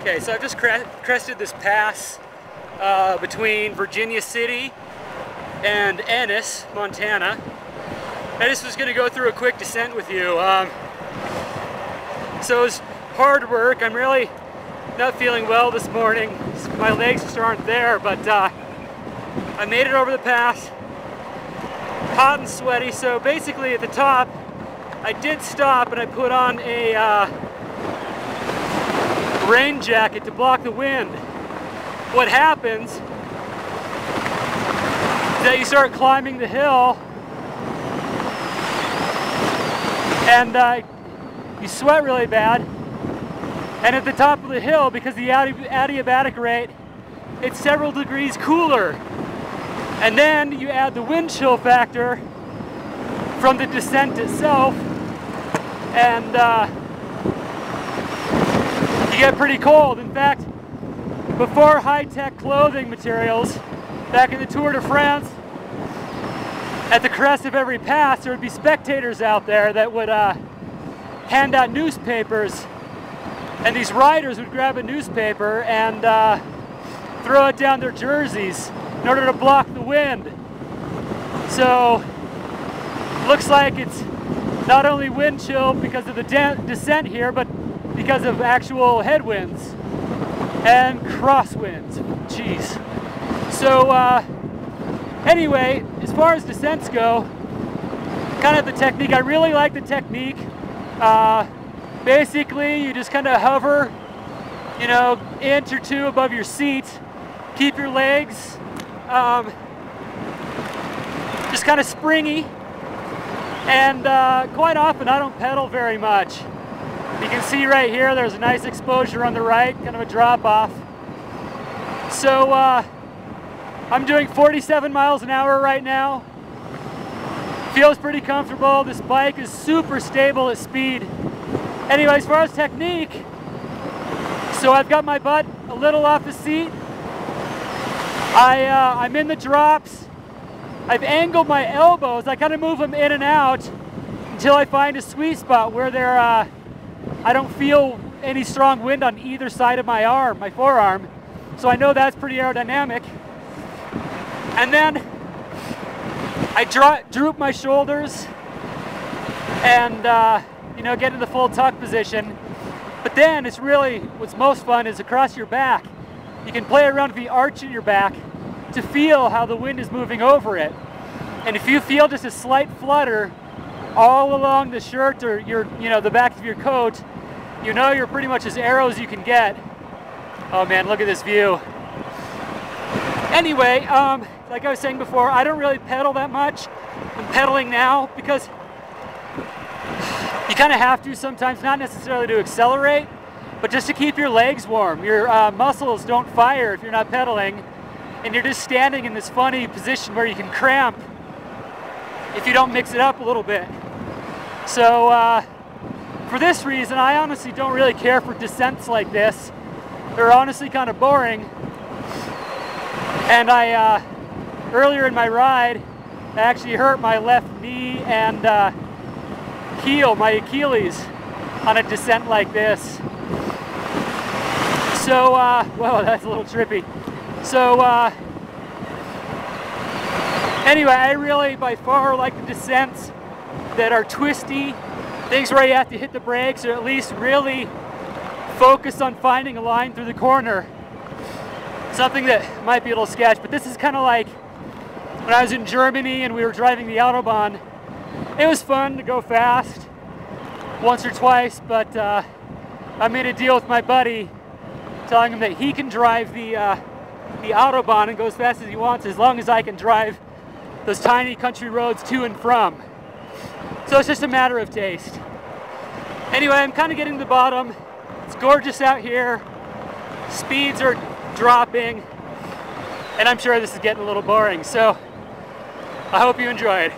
Okay, so I've just crested this pass between Virginia City and Ennis, Montana. I just was going to go through a quick descent with you. So it was hard work. I'm really not feeling well this morning. My legs just aren't there, but I made it over the pass. Hot and sweaty, so basically at the top I did stop and I put on a rain jacket to block the wind. What happens is that you start climbing the hill and you sweat really bad, and at the top of the hill, because the adiabatic rate, it's several degrees cooler, and then you add the wind chill factor from the descent itself, and you get pretty cold. In fact, before high-tech clothing materials, back in the Tour de France, at the crest of every pass, there would be spectators out there that would hand out newspapers, and these riders would grab a newspaper and throw it down their jerseys in order to block the wind. So, looks like it's not only wind chill because of the descent here, but because of actual headwinds and crosswinds. Jeez. So anyway, as far as descents go, kind of the technique, I really like the technique. Basically, you just kind of hover, you know, inch or two above your seat, keep your legs just kind of springy, and quite often I don't pedal very much. You can see right here there's a nice exposure on the right, kind of a drop off. So I'm doing 47 miles an hour right now. Feels pretty comfortable. This bike is super stable at speed. Anyway, as far as technique, so I've got my butt a little off the seat. I'm in the drops. I've angled my elbows. I kind of move them in and out until I find a sweet spot where they're, I don't feel any strong wind on either side of my arm, my forearm. So I know that's pretty aerodynamic. And then I droop my shoulders and you know, get in the full tuck position. But then it's really, what's most fun is across your back. You can play around with the arch in your back to feel how the wind is moving over it. And if you feel just a slight flutter all along the shirt or the back of your coat, you know you're pretty much as aero as you can get. Oh man, look at this view. Anyway, like I was saying before, I don't really pedal that much. I'm pedaling now because you kind of have to sometimes, not necessarily to accelerate, but just to keep your legs warm. Your muscles don't fire if you're not pedaling, and you're just standing in this funny position where you can cramp if you don't mix it up a little bit. So for this reason, I honestly don't really care for descents like this. They're honestly kind of boring. And I, earlier in my ride, I actually hurt my left knee and heel, my Achilles, on a descent like this. So, well, that's a little trippy. So, anyway, I really, by far, like the descents that are twisty, things where you have to hit the brakes or at least really focus on finding a line through the corner. Something that might be a little sketch, but this is kind of like when I was in Germany and we were driving the Autobahn. It was fun to go fast once or twice, but I made a deal with my buddy telling him that he can drive the Autobahn and go as fast as he wants as long as I can drive those tiny country roads to and from. So it's just a matter of taste. Anyway, I'm kind of getting to the bottom. It's gorgeous out here. Speeds are dropping, and I'm sure this is getting a little boring, so I hope you enjoyed.